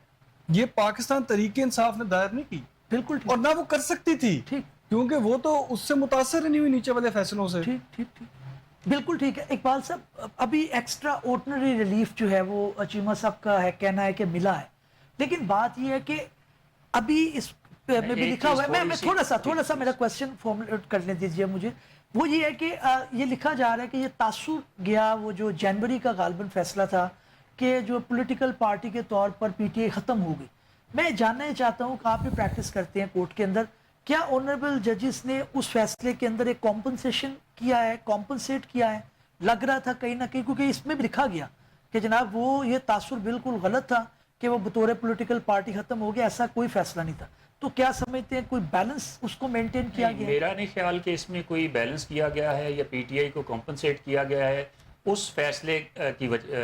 یہ پاکستان تحریک انصاف نے دائر نہیں کی, بالکل ٹھیک. اور نہ وہ کر سکتی تھی, ٹھیک کیونکہ وہ تو اس سے متاثر نہیں ہوئی نیچے والے فیصلوں سے. ٹھیک ٹھیک ٹھیک بالکل ٹھیک ہے. اقبال صاحب, ابھی ایکسٹرا آرڈنری ریلیف جو ہے وہ چیمہ صاحب کا ہے کہنا ہے کہ ملا ہے, لیکن بات یہ ہے کہ ابھی اس میں بھی لکھا ہوا ہے, میں تھوڑا سا میرا کوشچن فارمولیٹ کرنے دیجیے مجھے. وہ یہ ہے کہ یہ لکھا جا رہا ہے کہ یہ تاثر گیا, وہ جو جنوری کا غالباً فیصلہ تھا کہ جو پولیٹیکل پارٹی کے طور پر پی ٹی آئی ختم ہو گئی. میں جاننا چاہتا ہوں کہ آپ بھی پریکٹس کرتے ہیں کورٹ کے اندر, کیا آنریبل ججز نے اس فیصلے کے اندر ایک کمپنسیشن کیا ہے, کمپنسیٹ کیا ہے؟ لگ رہا تھا کہیں نہ کہیں, کیونکہ اس میں بھی لکھا گیا کہ جناب وہ یہ تاثر بالکل غلط تھا کہ وہ بطور پولیٹیکل پارٹی ختم ہو گیا, ایسا کوئی فیصلہ نہیں تھا. تو کیا سمجھتے ہیں کوئی بیلنس اس کو مینٹین کیا گیا؟ میرا نہیں خیال کہ اس میں کوئی بیلنس کیا گیا ہے یا پی ٹی آئی کو کمپنسیٹ کیا گیا ہے اس فیصلے کی وجہ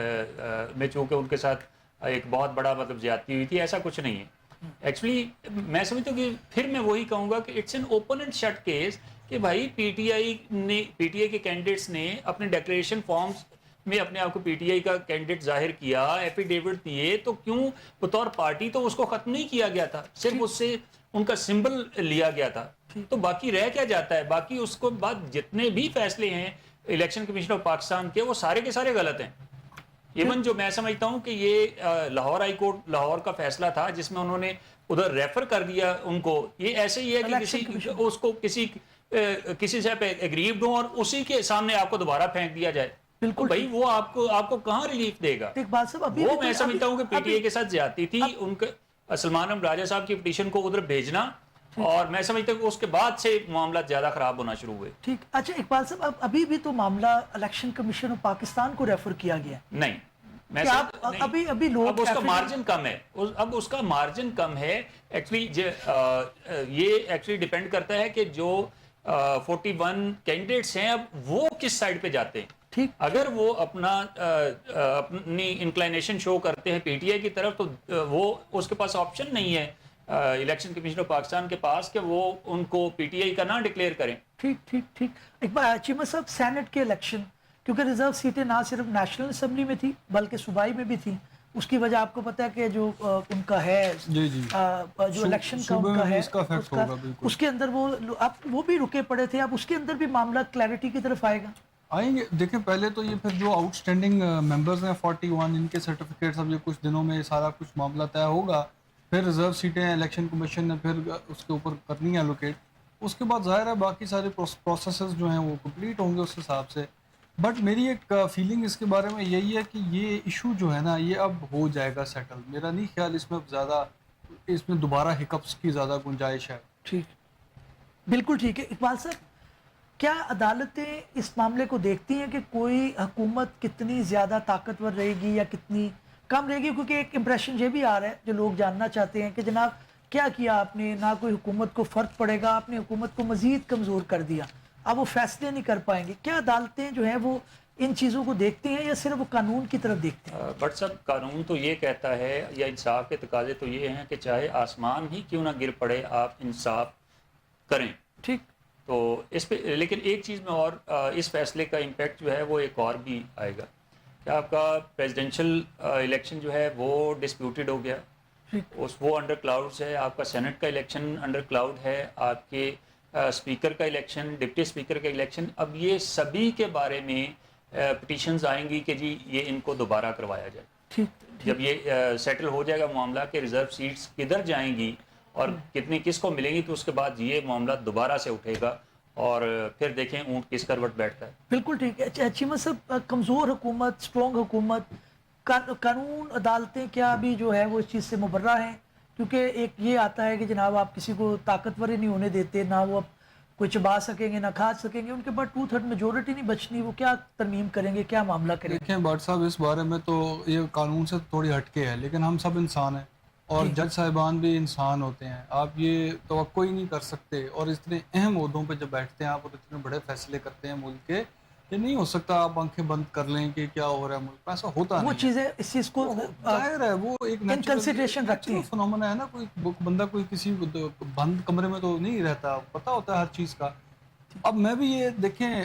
میں, چونکہ ان کے ساتھ ایک بہت بڑا مطلب زیادتی ہوئی تھی, ایسا کچھ نہیں ہے. ایکچولی میں سمجھتا ہوں کہ پھر میں وہی کہوں گا کہ it's an open and shut case کہ بھائی پی ٹی آئی کے کینڈیڈیٹس نے اپنے ڈیکلیریشن فارمز میں اپنے آپ کو پی ٹی آئی کا کینڈیڈیٹ ظاہر کیا, ایفیڈیوٹ دیے, تو کیوں بطور پارٹی تو اس کو ختم نہیں کیا گیا تھا, صرف اس سے ان کا سمبل لیا گیا تھا. تو باقی رہ کیا جاتا ہے؟ باقی اس کو بعد جتنے بھی فیصلے ہیں الیکشن کمیشن آف پاکستان کے, وہ سارے کے سارے غلط ہیں. ایون جو میں سمجھتا ہوں کہ یہ لاہور ہائی کورٹ لاہور کا فیصلہ تھا جس میں انہوں نے ادھر ریفر کر دیا ان کو, یہ ایسے ہی ہے کہ اس کو کسی سے پہ ایگریوڈ ہوں اور اسی کے سامنے آپ کو دوبارہ پھینک دیا جائے. بالکل بھائی, وہ آپ کو کہاں ریلیف دے گا؟ وہ میں سمجھتا ہوں کہ پی ٹی آئی کے ساتھ زیادتی تھی, ان کے سلمان احمد راجہ صاحب کی پٹیشن کو ادھر بھیجنا, اور میں سمجھتا ہوں کہ اس کے بعد سے معاملات زیادہ خراب ہونا شروع ہوئے. ٹھیک. اچھا اقبال صاحب, ابھی بھی تو معاملہ الیکشن کمیشن آف پاکستان کو ریفر کیا گیا نہیں, ابھی لوگ اب اس کا مارجن کم ہے, اب اس کا مارجن کم ہے. ایکچولی یہ ایکچولی ڈیپینڈ کرتا ہے کہ جو 41 کینڈیڈیٹس ہیں اب وہ کس سائڈ پہ جاتے ہیں. ٹھیک. اگر وہ اپنی انکلائنیشن شو کرتے ہیں پی ٹی آئی کی طرف, تو وہ اس کے پاس آپشن نہیں ہے الیکشن کمیشن آف پاکستان کے پاس کہ وہ ان کو پی ٹی آئی کا نہ ڈکلیئر کریں. ٹھیک ٹھیک ٹھیک. اقبال چیمہ صاحب, سینٹ کے الیکشن کیونکہ ریزرو سیٹیں نہ صرف نیشنل اسمبلی میں تھی بلکہ صوبائی میں بھی تھیں, اس کی وجہ آپ کو پتہ ہے کہ جو ان کا ہے جو الیکشن کا ان کا ہے اس کے اندر وہ بھی رکے پڑے تھے. اب اس کے اندر بھی معاملہ کلیئرٹی کی طرف آئے گا, آئیں گے. دیکھیں پہلے تو یہ پھر جو آؤٹ اسٹینڈنگ ممبرز ہیں 41, ان کے سرٹیفکیٹس اب یہ کچھ دنوں میں سارا کچھ معاملہ طے ہوگا. پھر ریزرو سیٹیں الیکشن کمیشن نے پھر اس کے اوپر کرنی ہے الوکیٹ. اس کے بعد ظاہر ہے باقی سارے پروسیسز جو ہیں وہ کمپلیٹ ہوں گے اس حساب سے. بٹ میری ایک فیلنگ اس کے بارے میں یہی ہے کہ یہ ایشو جو ہے نا یہ اب ہو جائے گا سیٹل. میرا نہیں خیال اس میں زیادہ اس میں دوبارہ ہکپس کی زیادہ گنجائش ہے. ٹھیک, بالکل ٹھیک ہے. اقبال صاحب, کیا عدالتیں اس معاملے کو دیکھتی ہیں کہ کوئی حکومت کتنی زیادہ طاقتور رہے گی یا کتنی کم رہے گی؟ کیونکہ ایک امپریشن یہ بھی آ رہا ہے جو لوگ جاننا چاہتے ہیں کہ جناب کیا کیا آپ نے, نہ کوئی حکومت کو فرق پڑے گا, آپ نے حکومت کو مزید کمزور کر دیا, اب وہ فیصلے نہیں کر پائیں گے. کیا عدالتیں جو ہیں وہ ان چیزوں کو دیکھتی ہیں یا صرف وہ قانون کی طرف دیکھتے ہیں؟ بٹ صاحب قانون تو یہ کہتا ہے یا انصاف کے تقاضے تو یہ ہیں کہ چاہے آسمان ہی کیوں نہ گر پڑے آپ انصاف کریں. ٹھیک, تو اس پہ لیکن ایک چیز میں اور اس فیصلے کا امپیکٹ جو ہے وہ ایک اور بھی آئے گا کہ آپ کا پریزیڈنشل الیکشن جو ہے وہ ڈسپیوٹیڈ ہو گیا, وہ انڈر کلاؤڈز ہے. آپ کا سینٹ کا الیکشن انڈر کلاؤڈ ہے, آپ کے اسپیکر کا الیکشن, ڈپٹی اسپیکر کا الیکشن, اب یہ سبھی کے بارے میں پٹیشنز آئیں گی کہ جی یہ ان کو دوبارہ کروایا جائے. ٹھیک, جب یہ سیٹل ہو جائے گا معاملہ کہ ریزرو سیٹس کدھر جائیں گی اور کتنی کس کو ملیں گی, تو اس کے بعد یہ معاملہ دوبارہ سے اٹھے گا اور پھر دیکھیں اونٹ کس کروٹ بیٹھتا ہے. بالکل ٹھیک ہے. چیمہ صاحب, کمزور حکومت, اسٹرانگ حکومت, قانون عدالتیں کیا ابھی جو ہے وہ اس چیز سے مبرہ ہیں؟ کیونکہ ایک یہ آتا ہے کہ جناب آپ کسی کو طاقتور ہی نہیں ہونے دیتے, نہ وہ کوئی چبا سکیں گے نہ کھا سکیں گے, ان کے بعد 2/3 میجورٹی نہیں بچنی, وہ کیا ترمیم کریں گے, کیا معاملہ کریں گے؟ دیکھیں بٹ صاحب اس بارے میں تو یہ قانون سے تھوڑی ہٹ کے ہے, لیکن ہم سب انسان ہیں اور جج صاحبان بھی انسان ہوتے ہیں. آپ یہ توقع ہی نہیں کر سکتے, اور اتنے اہم عہدوں پہ جب بیٹھتے ہیں آپ اور اتنے بڑے فیصلے کرتے ہیں ملک کے, یہ نہیں ہو سکتا آپ آنکھیں بند کر لیں کہ کیا ہو رہا ہے ملک میں. ایسا ہوتا نہیں, وہ چیزیں اس چیز کو ظاہر ہے وہ ایک کنسیڈریشن رکھتی ہیں. فنومنا ہے نا, کوئی بندہ کوئی کسی بند کمرے میں تو نہیں رہتا, پتہ ہوتا ہے ہر چیز کا. اب میں بھی یہ دیکھیں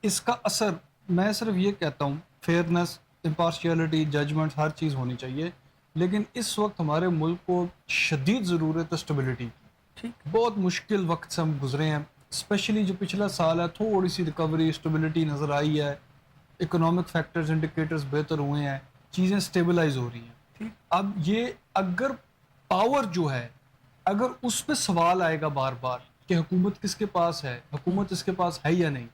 اس کا اثر, میں صرف یہ کہتا ہوں فیئرنس, امپارشیلٹی, ججمنٹ ہر چیز ہونی چاہیے, لیکن اس وقت ہمارے ملک کو شدید ضرورت ہے اسٹیبلٹی کی. بہت مشکل وقت سے ہم گزرے ہیں, اسپیشلی جو پچھلا سال ہے تھوڑی سی ریکوری, اسٹیبلٹی نظر آئی ہے, اکنامک فیکٹرز انڈیکیٹرز بہتر ہوئے ہیں, چیزیں اسٹیبلائز ہو رہی ہیں. اب یہ اگر پاور جو ہے, اگر اس پہ سوال آئے گا بار بار کہ حکومت کس کے پاس ہے, حکومت اس کے پاس ہے یا نہیں,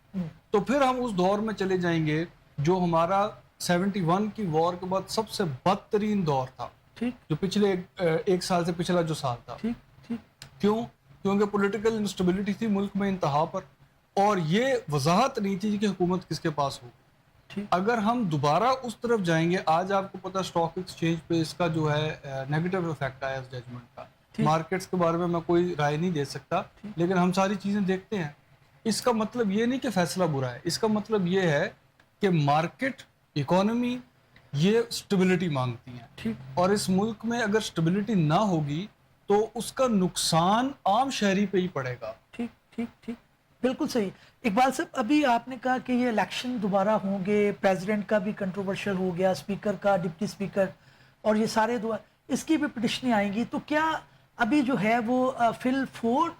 تو پھر ہم اس دور میں چلے جائیں گے جو ہمارا 71 کی وار کے بعد سب سے بدترین دور تھا, جو پچھلے ایک سال سے پچھلا جو سال تھا. کیوں؟ کیونکہ پولیٹیکل انسٹیبلٹی تھی ملک میں انتہا پر, اور یہ وضاحت نہیں تھی کہ حکومت کس کے پاس ہو. اگر ہم دوبارہ اس طرف جائیں گے, آج آپ کو پتا اسٹاک ایکسچینج پہ اس کا جو ہے نیگیٹو افیکٹ آیا اس ججمنٹ کا. مارکیٹس کے بارے میں کوئی رائے نہیں دے سکتا, لیکن ہم ساری چیزیں دیکھتے ہیں. اس کا مطلب یہ نہیں کہ فیصلہ برا ہے, اس کا مطلب یہ ہے کہ مارکیٹ, اکانومی یہ اسٹیبلٹی مانگتی ہیں, اور اس ملک میں اگر اسٹیبلٹی نہ ہوگی تو اس کا نقصان عام شہری پہ ہی پڑے گا. ٹھیک, بالکل صحیح. اقبال صاحب, ابھی آپ نے کہا کہ یہ الیکشن دوبارہ ہوں گے, پریزیڈنٹ کا بھی کنٹروورشل ہو گیا, اسپیکر کا, ڈپٹی اسپیکر, اور یہ سارے اس کی بھی پٹیشنیں آئیں گی, تو کیا ابھی جو ہے وہ فی الفور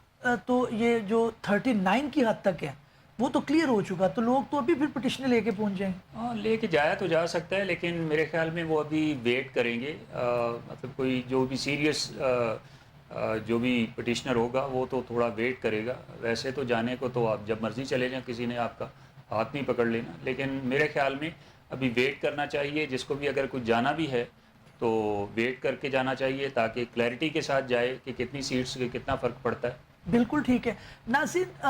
تو یہ جو 39 کی حد تک ہے وہ تو کلیئر ہو چکا, تو لوگ تو ابھی پھر پٹیشنیں لے کے پہنچ جائیں گے؟ ہاں, لے کے جایا تو جا سکتا ہے, لیکن میرے خیال میں وہ ابھی ویٹ کریں گے. مطلب کوئی جو بھی سیریس جو بھی پٹیشنر ہوگا وہ تو تھوڑا ویٹ کرے گا. ویسے تو جانے کو تو آپ جب مرضی چلے جائیں, کسی نے آپ کا ہاتھ نہیں پکڑ لینا, لیکن میرے خیال میں ابھی ویٹ کرنا چاہیے. جس کو بھی اگر کچھ جانا بھی ہے تو ویٹ کر کے جانا چاہیے تاکہ کلیئرٹی کے ساتھ جائے کہ کتنی سیٹس کے کتنا فرق پڑتا ہے. بالکل ٹھیک ہے. ناظرین,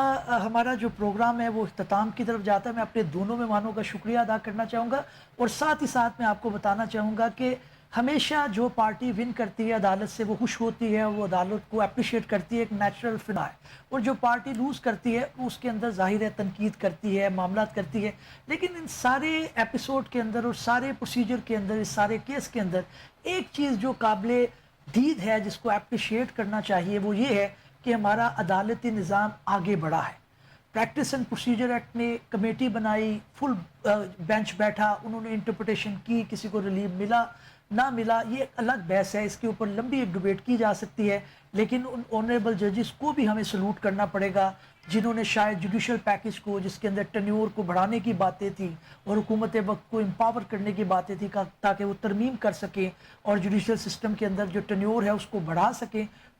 ہمارا جو پروگرام ہے وہ اختتام کی طرف جاتا ہے. میں اپنے دونوں مہمانوں کا شکریہ ادا کرنا چاہوں گا, اور ساتھ ہی ساتھ میں آپ کو بتانا چاہوں گا کہ ہمیشہ جو پارٹی ون کرتی ہے عدالت سے وہ خوش ہوتی ہے, وہ عدالت کو اپریشیٹ کرتی ہے, ایک نیچرل فنا ہے. اور جو پارٹی لوز کرتی ہے وہ اس کے اندر ظاہر ہے تنقید کرتی ہے, معاملات کرتی ہے. لیکن ان سارے ایپیسوڈ کے اندر اور سارے پروسیجر کے اندر, اس سارے کیس کے اندر ایک چیز جو قابل دید ہے, جس کو اپریشیٹ کرنا چاہیے, وہ یہ ہے کہ ہمارا عدالتی نظام آگے بڑھا ہے. پریکٹس اینڈ پروسیجر ایکٹ نے کمیٹی بنائی, فل بینچ بیٹھا, انہوں نے انٹرپریٹیشن کی, کسی کو ریلیف ملا نہ ملا یہ ایک الگ بحث ہے, اس کے اوپر لمبی ایک ڈبیٹ کی جا سکتی ہے. لیکن ان آنریبل ججز کو بھی ہمیں سلوٹ کرنا پڑے گا جنہوں نے شاید جوڈیشل پیکج کو, جس کے اندر ٹینیور کو بڑھانے کی باتیں تھیں اور حکومت وقت کو امپاور کرنے کی باتیں تھیں تاکہ وہ ترمیم کر سکیں اور جوڈیشل سسٹم کے اندر جو ٹینیور ہے اس کو بڑھا سکیں,